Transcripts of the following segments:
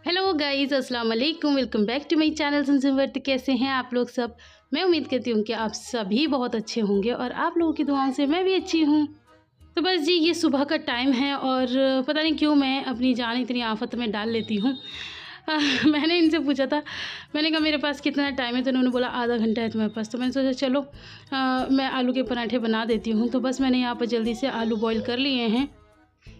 Hello guys, अस्सलाम वालेकुम। Welcome back to my channel Sanjeevvarti. कैसे हैं आप लोग सब? मैं उम्मीद करती हूँ कि आप सभी बहुत अच्छे होंगे और आप लोगों की दुआओं से मैं भी अच्छी हूँ। तो बस जी, ये सुबह का टाइम है और पता नहीं क्यों मैं अपनी जान इतनी आफत में डाल लेती हूँ। मैंने इनसे पूछा था, मैंने कहा मेरे पास कितना टाइम है, तो उन्होंने बोला आधा घंटा है तुम्हारे पास। तो मैंने सोचा चलो मैं आलू के पराठे बना देती हूँ। तो बस मैंने यहाँ पर जल्दी से आलू बॉईल कर लिए हैं।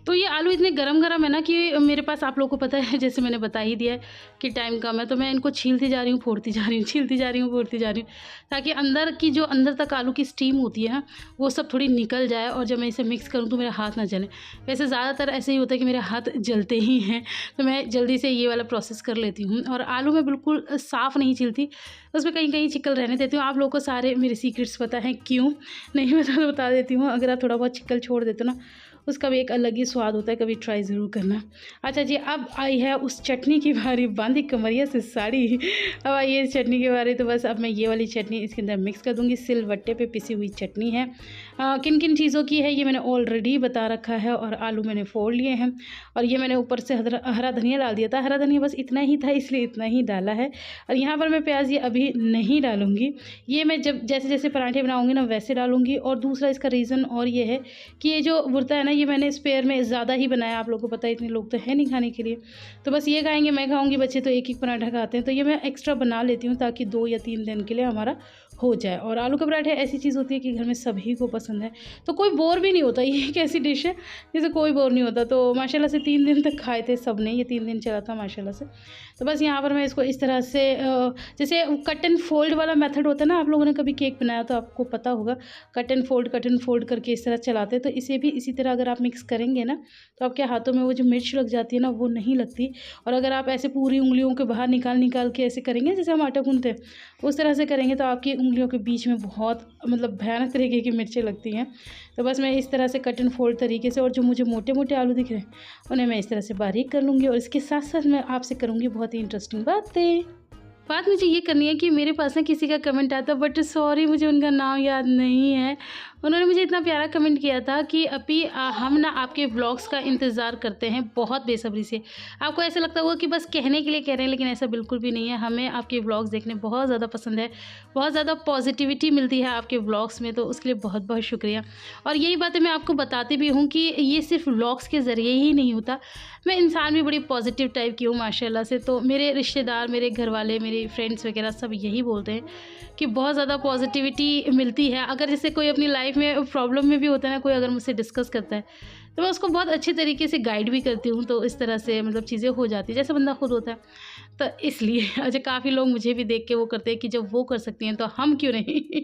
तो ये आलू इतने गरम-गरम है ना कि मेरे पास, आप लोगों को पता है जैसे मैंने बता ही दिया है कि टाइम कम है, तो मैं इनको छीलती जा रही हूँ, फोड़ती जा रही हूँ, छीलती जा रही हूँ, फोड़ती जा रही हूँ, ताकि अंदर तक आलू की स्टीम होती है ना, वो सब थोड़ी निकल जाए और जब मैं इसे मिक्स करूँ तो मेरा हाथ ना जले। वैसे ज़्यादातर ऐसे ही होता है कि मेरे हाथ जलते ही हैं, तो मैं जल्दी से ये वाला प्रोसेस कर लेती हूँ। और आलू मैं बिल्कुल साफ़ नहीं छीलती, उसमें कहीं-कहीं चिकल रहने देती हूँ। आप लोगों को सारे मेरे सीक्रेट्स पता हैं क्यों? नहीं पता तो बता देती हूँ। अगर आप थोड़ा बहुत चिकल छोड़ देते हो ना, उसका भी एक अलग ही स्वाद होता है, कभी ट्राई ज़रूर करना। अच्छा जी, अब आई है उस चटनी की बारी, बांधी कमरिया से साड़ी। अब आई है इस चटनी की बारी, तो बस अब मैं ये वाली चटनी इसके अंदर मिक्स कर दूँगी। सिलवट्टे पे पिसी हुई चटनी है। किन किन चीज़ों की है ये मैंने ऑलरेडी बता रखा है। और आलू मैंने फोड़ लिए हैं और ये मैंने ऊपर से हरा धनिया डाल दिया था। हरा धनिया बस इतना ही था, इसलिए इतना ही डाला है। और यहाँ पर मैं प्याज ये अभी नहीं डालूँगी, ये मैं जब जैसे जैसे पराठे बनाऊँगी ना वैसे डालूँगी। और दूसरा इसका रीज़न और ये है कि ये जो बुर्ता है ना, ये मैंने स्पेयर में ज़्यादा ही बनाया। आप लोगों को पता है इतने लोग तो है नहीं खाने के लिए, तो बस ये खाएंगे, मैं खाऊंगी, बच्चे तो एक एक पराठा खाते हैं, तो ये मैं एक्स्ट्रा बना लेती हूँ ताकि 2 या 3 दिन के लिए हमारा हो जाए। और आलू के पराठे ऐसी चीज़ होती है कि घर में सभी को पसंद है, तो कोई बोर भी नहीं होता। ये एक ऐसी डिश है जिसे कोई बोर नहीं होता। तो माशाल्लाह से 3 दिन तक खाए थे सब ने, ये 3 दिन चला था माशाल्लाह से। तो बस यहाँ पर मैं इसको इस तरह से जैसे कट एंड फोल्ड वाला मेथड होता है ना, आप लोगों ने कभी केक बनाया तो आपको पता होगा, कट एंड फोल्ड करके इस तरह चलाते हैं। तो इसे भी इसी तरह अगर आप मिक्स करेंगे ना, तो आपके हाथों में वो जो मिर्च लग जाती है ना, वो नहीं लगती। और अगर आप ऐसे पूरी उंगलियों के बाहर निकाल के ऐसे करेंगे जैसे हम आटा गूंथते हैं, उस तरह से करेंगे तो आपकी उंगलियों के बीच में बहुत मतलब भयानक तरीके की मिर्चें लगती हैं। तो बस मैं इस तरह से कट एंड फोल्ड तरीके से, और जो मुझे मोटे मोटे आलू दिख रहे हैं उन्हें मैं इस तरह से बारीक कर लूँगी। और इसके साथ साथ मैं आपसे करूँगी बहुत ही इंटरेस्टिंग बात मुझे ये करनी है कि मेरे पास ना किसी का कमेंट आता, बट सॉरी मुझे उनका नाम याद नहीं है। उन्होंने मुझे इतना प्यारा कमेंट किया था कि अभी हम ना आपके व्लॉग्स का इंतज़ार करते हैं बहुत बेसब्री से। आपको ऐसा लगता होगा कि बस कहने के लिए कह रहे हैं, लेकिन ऐसा बिल्कुल भी नहीं है। हमें आपके व्लॉग्स देखने बहुत ज़्यादा पसंद है, बहुत ज़्यादा पॉजिटिविटी मिलती है आपके व्लॉग्स में, तो उसके लिए बहुत बहुत शुक्रिया। और यही बातें मैं आपको बताती भी हूँ कि ये सिर्फ व्लॉग्स के ज़रिए ही नहीं होता, मैं इंसान भी बड़ी पॉजिटिव टाइप की हूँ माशाल्लाह से। तो मेरे रिश्तेदार, मेरे घर वाले, मेरे फ्रेंड्स वगैरह सब यही बोलते हैं कि बहुत ज़्यादा पॉजिटिविटी मिलती है। अगर जैसे कोई अपनी लाइफ में प्रॉब्लम में भी होता है ना, कोई अगर मुझसे डिस्कस करता है तो मैं उसको बहुत अच्छे तरीके से गाइड भी करती हूँ, तो इस तरह से मतलब चीज़ें हो जाती है जैसे बंदा खुद होता है। तो इसलिए अच्छा, काफ़ी लोग मुझे भी देख के वो करते हैं कि जब वो कर सकती हैं तो हम क्यों नहीं।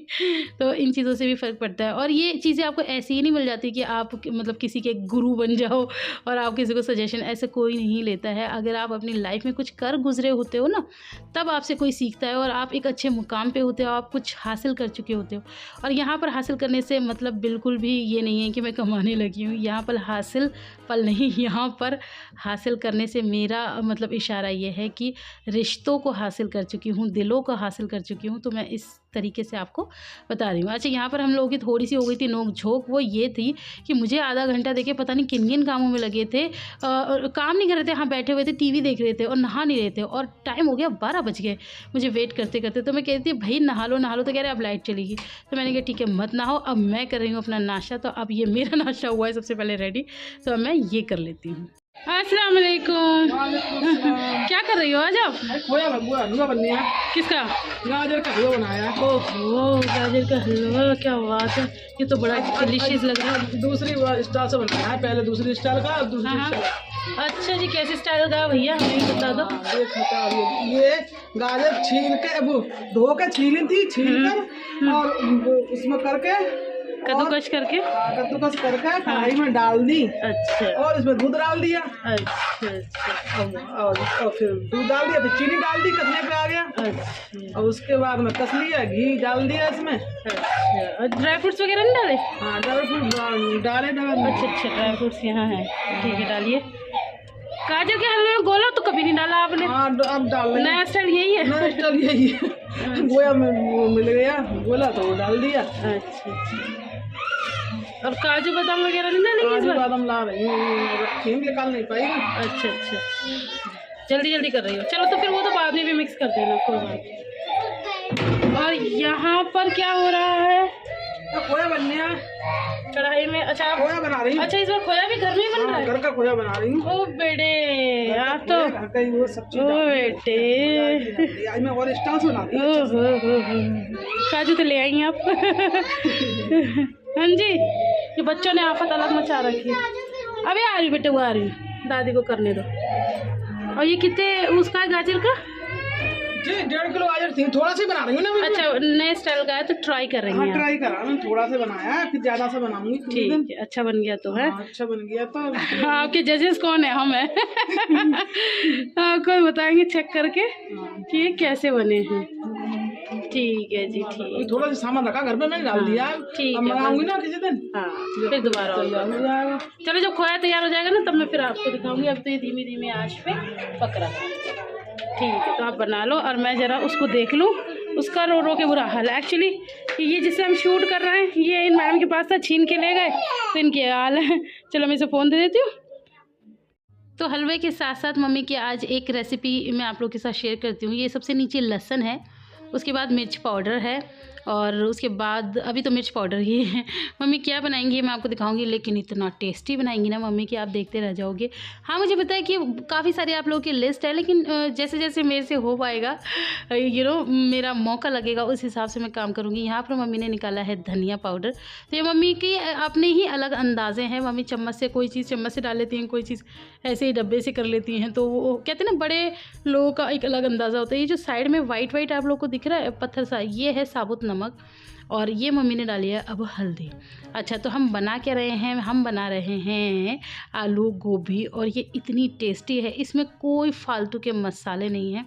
तो इन चीज़ों से भी फ़र्क पड़ता है। और ये चीज़ें आपको ऐसी ही नहीं मिल जाती कि आप मतलब किसी के गुरु बन जाओ और आप किसी को सजेशन, ऐसे कोई नहीं लेता है। अगर आप अपनी लाइफ में कुछ कर गुजरे होते हो ना, तब आपसे कोई सीखता है और आप एक अच्छे मुकाम पे होते हो, आप कुछ हासिल कर चुके होते हो। और यहाँ पर हासिल करने से मतलब बिल्कुल भी ये नहीं है कि मैं कमाने लगी हूँ। यहाँ पर हासिल पल नहीं, यहाँ पर हासिल करने से मेरा मतलब इशारा ये है कि रिश्तों को हासिल कर चुकी हूँ, दिलों को हासिल कर चुकी हूँ। तो मैं इस तरीके से आपको बता रही हूँ। अच्छा, यहाँ पर हम लोगों की थोड़ी सी हो गई थी नोक झोंक। वो ये थी कि मुझे आधा घंटा देखे पता नहीं किन किन कामों में लगे थे, काम नहीं कर रहे थे, हाँ बैठे हुए थे, टीवी देख रहे थे और नहा नहीं रहे थे। और टाइम हो गया 12 बज गए मुझे वेट करते करते। तो मैं कहती थी भाई नहा लो, तो कह रहे अब लाइट चलेगी। तो मैंने कहा ठीक है मत नहाओ, अब मैं कर रही हूँ अपना नाश्ता। तो अब ये मेरा नाश्ता हुआ है सबसे पहले रेडी, तो अब मैं ये कर लेती हूँ। अस्सलाम वालेकुम। क्या कर रही हो आज आप? हलवा बननी है। किसका? गाजर का हलवा बनाया। ओहो, गाजर का हलवा, क्या बात है, ये तो बड़ा डिलीशियस लग रहा है। दूसरी स्टाइल से बनाया है, पहले दूसरी स्टाइल का और दूसरी हाँ। स्टाइल। अच्छा जी, कैसे स्टाइल का भैया हमें भी बता दो। ये गाजर छील के वो धो के छीली थी, छील कर और उसमें करके कद्दूकस करके कढ़ाई में डाल दी। अच्छा और इसमें दूध डाल दिया। अच्छा। और फिर दूध डाल दिया, फिर चीनी डाल दी, कतने पे आ गया। अच्छा, और उसके बाद में कस लिया, घी डाल दिया इसमें। अच्छा, और ड्राई फ्रूट्स वगैरह नहीं डाले? हाँ ड्राई फ्रूट डाले। अच्छा, ड्राई फ्रूट्स यहाँ है, ठीक है डालिए। गाजर के हलवे में गोला तो कभी नहीं डाला आपने? हाँ अब डाल रहे हैं। नया स्टाइल यही है? नया स्टाइल यही है। गोया में वो मिल गया गोला तो वो डाल दिया। अच्छा, और काजू बादाम वगैरह नहीं डालेंगे इस काजू बार? बादाम ला रही हूँ, रखी निकाल नहीं पाएगा। अच्छा। जल्दी जल्दी कर रही हो। चलो तो फिर वो तो बाद में भी मिक्स कर देना, कोई बात नहीं। और यहाँ पर क्या हो रहा है? खोया बनने कढ़ाई में। अच्छा खोया बना रही हूँ। अच्छा, इस बार खोया भी घर में ही बन रहा है? घर का खोया बना रही हूँ। ओ बेटे, आप तो घर का ही वो सब चीज। ओ बेटे, आज मैं और स्टाइल से बनाती हूँ। काजू तो ले आई आप। हाँ जी, ये बच्चों ने आफत अलग मचा रखी है। अभी आ रही बेटे, वो आ रही, दादी को करने दो। और ये कितने उसका है गाजर का? जी 1.5 किलो गाजर थी, थोड़ा सा बना रही हूँ ना। अच्छा, नए स्टाइल का है तो ट्राई कर रही हैं? हाँ, ट्राई करा मैं, थोड़ा सा बनाया है, फिर ज्यादा सा बनाऊंगी। ठीक है, अच्छा बन गया तो है। अच्छा बन गया तो। आपके जजेस कौन है? हम हैं। आपको बताएंगे चेक करके कि ये कैसे बने हैं। ठीक है जी, ठीक। थोड़ा सा सामान रखा घर पे, मैंने डाल दिया। ठीक है, मंगाऊंगी ना किसी दिन। हाँ, फिर दोबारा हो जाएगा। चलो, जब खोया तैयार हो जाएगा ना तब मैं फिर आपको दिखाऊंगी। अब तो ये धीमी धीमी आंच पे पक रहा है। ठीक है, तो आप बना लो और मैं ज़रा उसको देख लूँ। उसका रो रो के बुरा हाल है एक्चुअली। ये जिसे हम शूट कर रहे हैं, ये इन मैडम के पास था, छीन के ले गए, तो इनके हाल है। चलो मैं इसे फ़ोन दे देती हूँ। तो हलवे के साथ साथ मम्मी की आज एक रेसिपी मैं आप लोग के साथ शेयर करती हूँ। ये सबसे नीचे लहसुन है, उसके बाद मिर्च पाउडर है, और उसके बाद अभी तो मिर्च पाउडर ही है। मम्मी क्या बनाएंगी मैं आपको दिखाऊंगी, लेकिन इतना टेस्टी बनाएंगी ना मम्मी कि आप देखते रह जाओगे। हाँ, मुझे पता है कि काफ़ी सारे आप लोगों की लिस्ट है, लेकिन जैसे जैसे मेरे से हो पाएगा, मेरा मौका लगेगा, उस हिसाब से मैं काम करूँगी। यहाँ पर मम्मी ने निकाला है धनिया पाउडर। तो ये मम्मी की अपने ही अलग अंदाजे हैं। मम्मी चम्मच से कोई चीज़ चम्मच से डाल लेती हैं, कोई चीज़ ऐसे ही डब्बे से कर लेती हैं। तो वो कहते हैं ना, बड़े लोगों का एक अलग अंदाज़ा होता है। ये जो साइड में वाइट वाइट आप लोग को दिख रहा है पत्थर सा, ये है साबुत नमक, और ये मम्मी ने डाली है अब हल्दी। अच्छा, तो हम बना क्या रहे हैं? हम बना रहे हैं आलू गोभी, और ये इतनी टेस्टी है, इसमें कोई फालतू के मसाले नहीं हैं।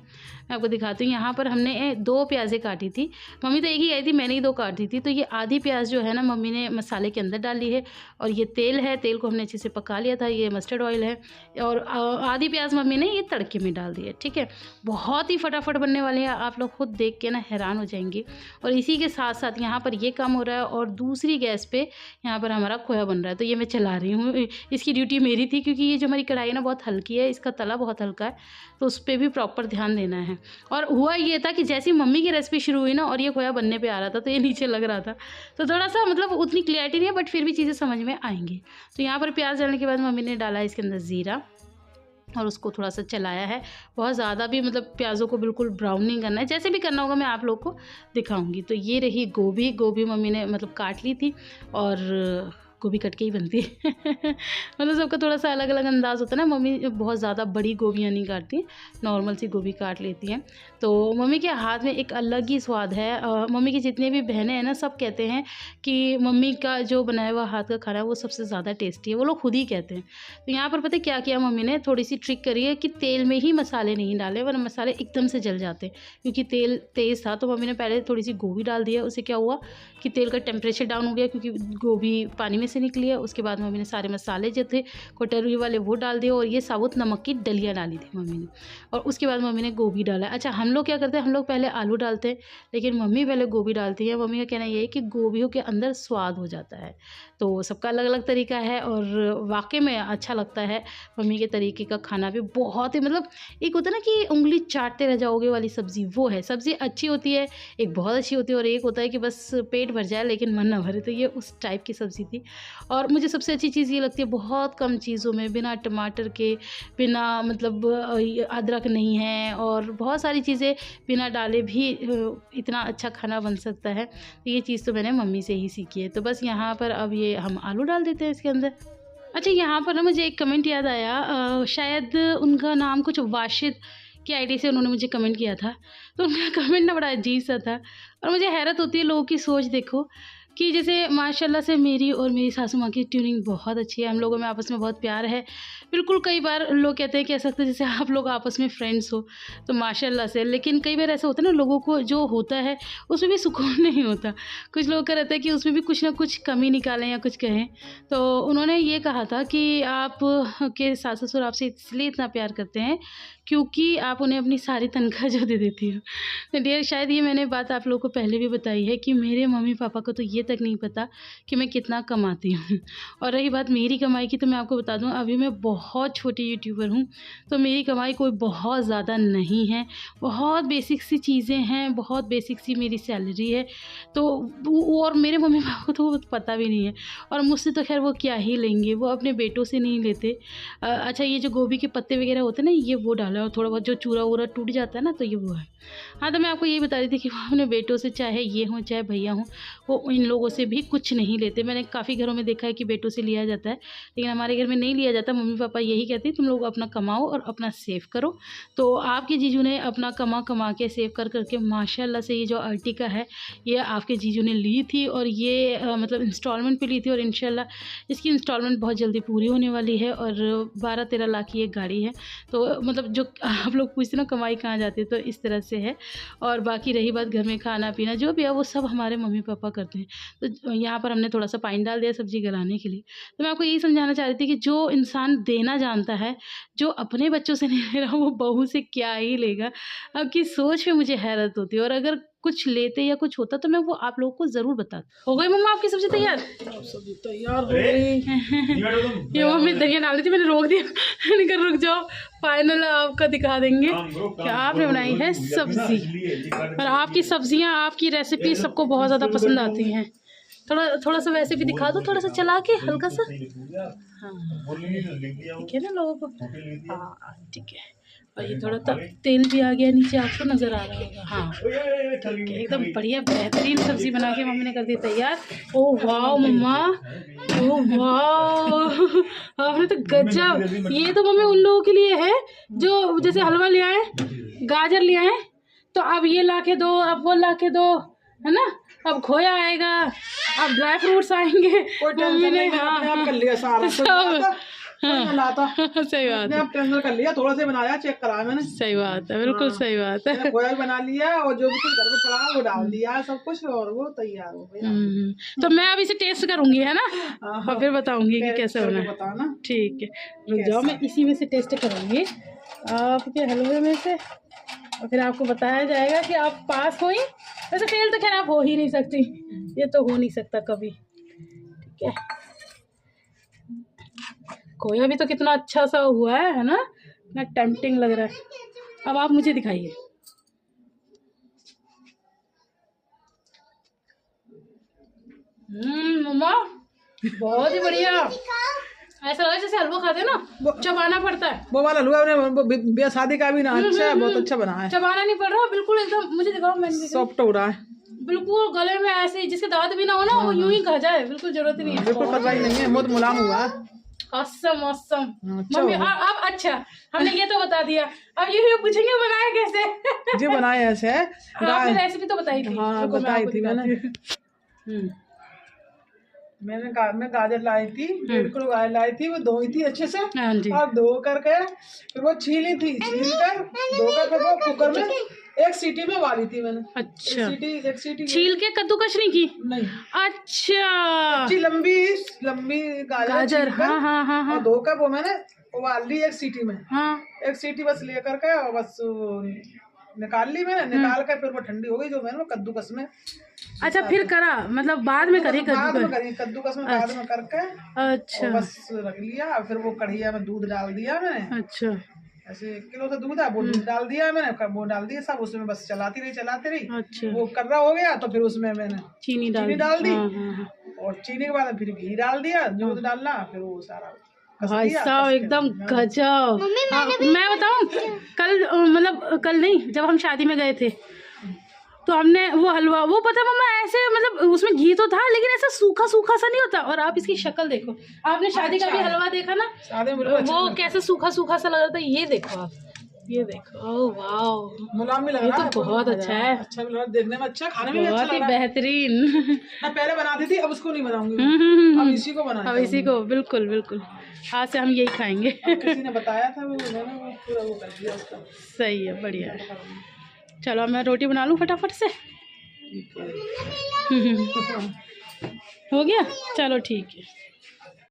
मैं आपको दिखाती हूँ। यहाँ पर हमने 2 प्याज़ें काटी थी, मम्मी तो एक ही आई थी, मैंने ही 2 काटी थी। तो ये आधी प्याज जो है ना मम्मी ने मसाले के अंदर डाली है, और ये तेल है, तेल को हमने अच्छे से पका लिया था, ये मस्टर्ड ऑयल है, और आधी प्याज मम्मी ने ये तड़के में डाल दी है। ठीक है, बहुत ही फटाफट बनने वाली है, आप लोग खुद देख के ना हैरान हो जाएंगे। और इसी के साथ साथ यहाँ पर ये काम हो रहा है, और दूसरी गैस पे यहाँ पर हमारा खोया बन रहा है। तो ये मैं चला रही हूँ, इसकी ड्यूटी मेरी थी, क्योंकि ये जो हमारी कढ़ाई है ना बहुत हल्की है, इसका तला बहुत हल्का है, तो उस पर भी प्रॉपर ध्यान देना है। और हुआ ये था कि जैसी मम्मी की रेसिपी शुरू हुई ना, और ये खोया बनने पे आ रहा था, तो ये नीचे लग रहा था, तो थोड़ा सा मतलब उतनी क्लियरिटी नहीं है, बट फिर भी चीज़ें समझ में आएंगी। तो यहाँ पर प्याज डालने के बाद मम्मी ने डाला इसके अंदर ज़ीरा, और उसको थोड़ा सा चलाया है। बहुत ज़्यादा भी मतलब प्याज़ों को बिल्कुल ब्राउन नहीं करना है, जैसे भी करना होगा मैं आप लोग को दिखाऊंगी। तो ये रही गोभी, गोभी मम्मी ने मतलब काट ली थी, और गोभी कट के ही बनती है। मतलब सबका थोड़ा सा अलग अलग अंदाज़ होता है ना। मम्मी बहुत ज़्यादा बड़ी गोभियाँ नहीं काटती, नॉर्मल सी गोभी काट लेती हैं। तो मम्मी के हाथ में एक अलग ही स्वाद है। मम्मी की जितनी भी बहनें हैं ना, सब कहते हैं कि मम्मी का जो बनाया हुआ हाथ का खाना है वो सबसे ज़्यादा टेस्टी है, वो लोग खुद ही कहते हैं। तो यहाँ पर पता है क्या किया मम्मी ने? थोड़ी सी ट्रिक करी है कि तेल में ही मसाले नहीं डाले, वरना मसाले एकदम से जल जाते हैं, क्योंकि तेल तेज़ था। तो मम्मी ने पहले थोड़ी सी गोभी डाल दी है, उससे क्या हुआ कि तेल का टेम्परेचर डाउन हो गया, क्योंकि गोभी पानी में से निकली है। उसके बाद मम्मी ने सारे मसाले जो थे कटोरी वाले वो डाल दिए, और ये साबुत नमक की डलियाँ डाली थी मम्मी ने, और उसके बाद मम्मी ने गोभी डाला। अच्छा, हम लोग क्या करते हैं, हम लोग पहले आलू डालते हैं, लेकिन मम्मी पहले गोभी डालती है। मम्मी का कहना ये है कि गोभियों के अंदर स्वाद हो जाता है। तो सबका अलग अलग तरीका है, और वाकई में अच्छा लगता है। मम्मी के तरीके का खाना भी बहुत ही मतलब, एक होता है ना कि उंगली चाटते रह जाओगे वाली सब्ज़ी, वो है। सब्ज़ी अच्छी होती है, एक बहुत अच्छी होती है, और एक होता है कि बस पेट भर जाए लेकिन मन ना भरे। तो ये उस टाइप की सब्ज़ी थी। और मुझे सबसे अच्छी चीज़ ये लगती है, बहुत कम चीज़ों में, बिना टमाटर के, बिना मतलब अदरक नहीं है, और बहुत सारी चीज़ें बिना डाले भी इतना अच्छा खाना बन सकता है। तो ये चीज़ तो मैंने मम्मी से ही सीखी है। तो बस यहाँ पर अब ये हम आलू डाल देते हैं इसके अंदर। अच्छा, यहाँ पर ना मुझे एक कमेंट याद आया, शायद उनका नाम कुछ वाशिद की आईडी से उन्होंने मुझे कमेंट किया था। तो उनका कमेंट ना बड़ा अजीब सा था, और मुझे हैरत होती है लोगों की सोच। देखो कि जैसे माशाल्लाह से मेरी और मेरी सासू माँ की ट्यूनिंग बहुत अच्छी है, हम लोगों में आपस में बहुत प्यार है। बिल्कुल, कई बार लोग कहते हैं कि ऐसा लगता है जैसे आप लोग आपस में फ्रेंड्स हो, तो माशाल्लाह से। लेकिन कई बार ऐसा होता है ना, लोगों को जो होता है उसमें भी सुकून नहीं होता। कुछ लोगों का रहता है कि उसमें भी कुछ ना कुछ कमी निकालें या कुछ कहें। तो उन्होंने ये कहा था कि आप के सास ससुर आपसे इसलिए इतना प्यार करते हैं क्योंकि आप उन्हें अपनी सारी तनख्वाह जो दे देती हो। तो डियर, शायद ये मैंने बात आप लोगों को पहले भी बताई है कि मेरे मम्मी पापा को तो ये तक नहीं पता कि मैं कितना कमाती हूँ। और रही बात मेरी कमाई की, तो मैं आपको बता दूँ अभी मैं बहुत छोटी यूट्यूबर हूँ, तो मेरी कमाई कोई बहुत ज़्यादा नहीं है, बहुत बेसिक सी चीज़ें हैं, बहुत बेसिक सी मेरी सैलरी है। तो और मेरे मम्मी पापा को तो पता भी नहीं है, और मुझसे तो खैर वो क्या ही लेंगे, वो अपने बेटों से नहीं लेते। अच्छा ये जो गोभी के पत्ते वगैरह होते हैं ना, ये वो डाला, और थोड़ा बहुत जो चूरा वूरा टूट जाता है ना, तो ये वो है। हाँ, तो मैं आपको यही बता रही थी कि वो अपने बेटों से, चाहे ये हों चाहे भैया हों, वो इन लोगों से भी कुछ नहीं लेते। मैंने काफ़ी घरों में देखा है कि बेटों से लिया जाता है, लेकिन हमारे घर में नहीं लिया जाता। मम्मी पापा यही कहते हैं तुम लोग अपना कमाओ और अपना सेव करो। तो आपके जीजू ने अपना कमा के सेव कर करके माशाल्लाह से ये जो अर्टिगा है, ये आपके जीजू ने ली थी, और ये मतलब इंस्टॉलमेंट पे ली थी, और इंशाल्लाह इसकी इंस्टॉलमेंट बहुत जल्दी पूरी होने वाली है। और 12-13 लाख की एक गाड़ी है। तो मतलब जो आप लोग पूछते ना कमाई कहाँ जाती है, तो इस तरह से है। और बाकी रही बात घर में खाना पीना जो भी है, वो सब हमारे मम्मी पापा करते हैं। तो यहाँ पर हमने थोड़ा सा पानी डाल दिया सब्ज़ी गलाने के लिए। तो मैं आपको यही समझाना चाह रही थी कि जो इंसान देना जानता है, जो अपने बच्चों से नहीं ले रहा, वो बहू से क्या ही लेगा। अब की सोच पे मुझे हैरत होती है, और अगर कुछ लेते या कुछ होता तो मैं वो आप लोगों को ज़रूर बताती। हो गई मम्मा आपकी सब्ज़ी तैयार? सब्जी तैयार हो गई। ये मम्मी धनिया डाल दी थी, मैंने रोक दिया। मैंने कहा रुक जाओ, फाइनल आपका दिखा देंगे कि आपने बनाई है सब्ज़ी। और आपकी सब्ज़ियाँ, आपकी रेसिपी सबको बहुत ज़्यादा पसंद आती हैं। थोड़ा सा वैसे भी दिखा दो, थोड़ा सा चला के हल्का सा। हाँ ठीक है ना लोगों को? हाँ ठीक है। और ये थोड़ा तेल भी आ गया नीचे, आपको नज़र आ रहा होगा। हाँ ठीक है, एकदम बढ़िया बेहतरीन सब्ज़ी बना के मम्मी ने कर दी तैयार। ओह वाह मम्मा, ओह वाह, आपने तो गजब। ये तो मम्मी उन लोगों के लिए है जो जैसे हलवा ले आए, गाजर ले आए, तो अब ये ला के दो, अब वो ला के दो, है ना। अब खोया आएगा, अब ड्राई फ्रूट्स आएंगे। मम्मी ने हाँ कर लिया सारा सब। हाँ सही बात है, टेंडर कर लिया, थोड़ा सा बनाया, चेक कराया मैंने। सही बात है, बिल्कुल सही बात है। खोया बना लिया, और जो भी कुछ घर में पड़ा वो डाल दिया सब कुछ, और वो तैयार हो गया। तो मैं अब इसे टेस्ट करूंगी, है ना, और फिर बताऊंगी कि कैसे बना। बताना ठीक है, रुक जाओ, मैं इसी में से टेस्ट करूंगी आपके हलवे में से, और फिर आपको बताया जाएगा कि आप पास हुई। वैसे फेल तो खैर आप हो ही नहीं सकती, ये तो हो नहीं सकता कभी। ठीक है, खोया भी तो कितना अच्छा सा हुआ है ना, इतना टेम्पटिंग लग रहा है। अब आप मुझे दिखाइए। मम्मा बहुत ही बढ़िया, ऐसा लगा जैसे हलवा खाते हैं ना, चबाना पड़ता है। वो वाला हलवा ब्याह शादी का भी ना अच्छा है, बहुत अच्छा बना है। चबाना नहीं पड़ रहा, बिल्कुल एकदम। मुझे दिखाओ, मैंने सॉफ्ट हो रहा है बिल्कुल, गले में ऐसे जिसके दांत भी ना हो ना, वो यूं ही खा जाए, बिल्कुल जरूरत ही नहीं है। बिल्कुल पता ही नहीं है, बहुत मुलायम हुआ है। Awesome awesome mummy. अब अच्छा हमने ये तो बता दिया, अब ये पूछेंगे बनाया कैसे। जी बनाए ऐसे है, आपने रेसिपी तो बताई थी। हाँ बताई थी मैंने। मैं गाजर लाई थी, 1.5 किलो गाजर लाई थी, वो धोई थी अच्छे से, और धो करके फिर वो छीली थी, छील कर धो कर फिर वो कुकर में 1 सीटी में उबाली थी मैंने। अच्छा, एक सीटी छील के कद्दूकस नहीं की? नहीं। अच्छा, अच्छी लंबी गाजर हाँ हाँ हाँ हाँ, धोकर वो मैंने उबाल ली 1 सीटी में। हाँ 1 सीटी बस ले करके, और बस निकाल ली मैंने। निकाल कर फिर वो ठंडी हो गई, जो मैंने वो कद्दूकस में। अच्छा फिर करा, मतलब बाद में करी कद्दूकस में बाद में करके। अच्छा, बस रख लिया। फिर वो कढ़िया में दूध डाल दिया मैंने। अच्छा, ऐसे 1 किलो का दूध है, वो दूध डाल दिया मैंने, वो डाल दिया सब उसमें, बस चलाती रही। अच्छा, वो कर्रा हो गया तो फिर उसमें मैंने चीनी डाल दी। और चीनी के बाद फिर घी डाल दिया, दूध डालना, फिर वो सारा भाई साहब एकदम गजब। मैं बताऊं, कल मतलब कल नहीं, जब हम शादी में गए थे तो हमने वो हलवा, वो पता मम्मा ऐसे, मतलब उसमें घी तो था लेकिन ऐसा सूखा सूखा सा नहीं होता। और आप इसकी शक्ल देखो, आपने शादी का भी हलवा देखा ना, वो कैसे सूखा सूखा सा लग रहा था। ये देखो आप, ये देखो, ओह वाह, मुलायम भी लग रहा है, तो बहुत अच्छा है। अच्छा भी लग रहा है, देखने में अच्छा, खाने में बहुत ही बेहतरीन। मैं पहले बनाती थी, अब उसको नहीं बनाऊंगी, अब इसी को बनाऊंगी। अब इसी को, बिल्कुल बिल्कुल, आज से हम यही खाएंगे। किसी ने बताया था, वो पूरा वो कर दिया उसका। सही है, बढ़िया है। चलो मैं रोटी बना लूँ फटाफट से। हो गया, चलो ठीक है।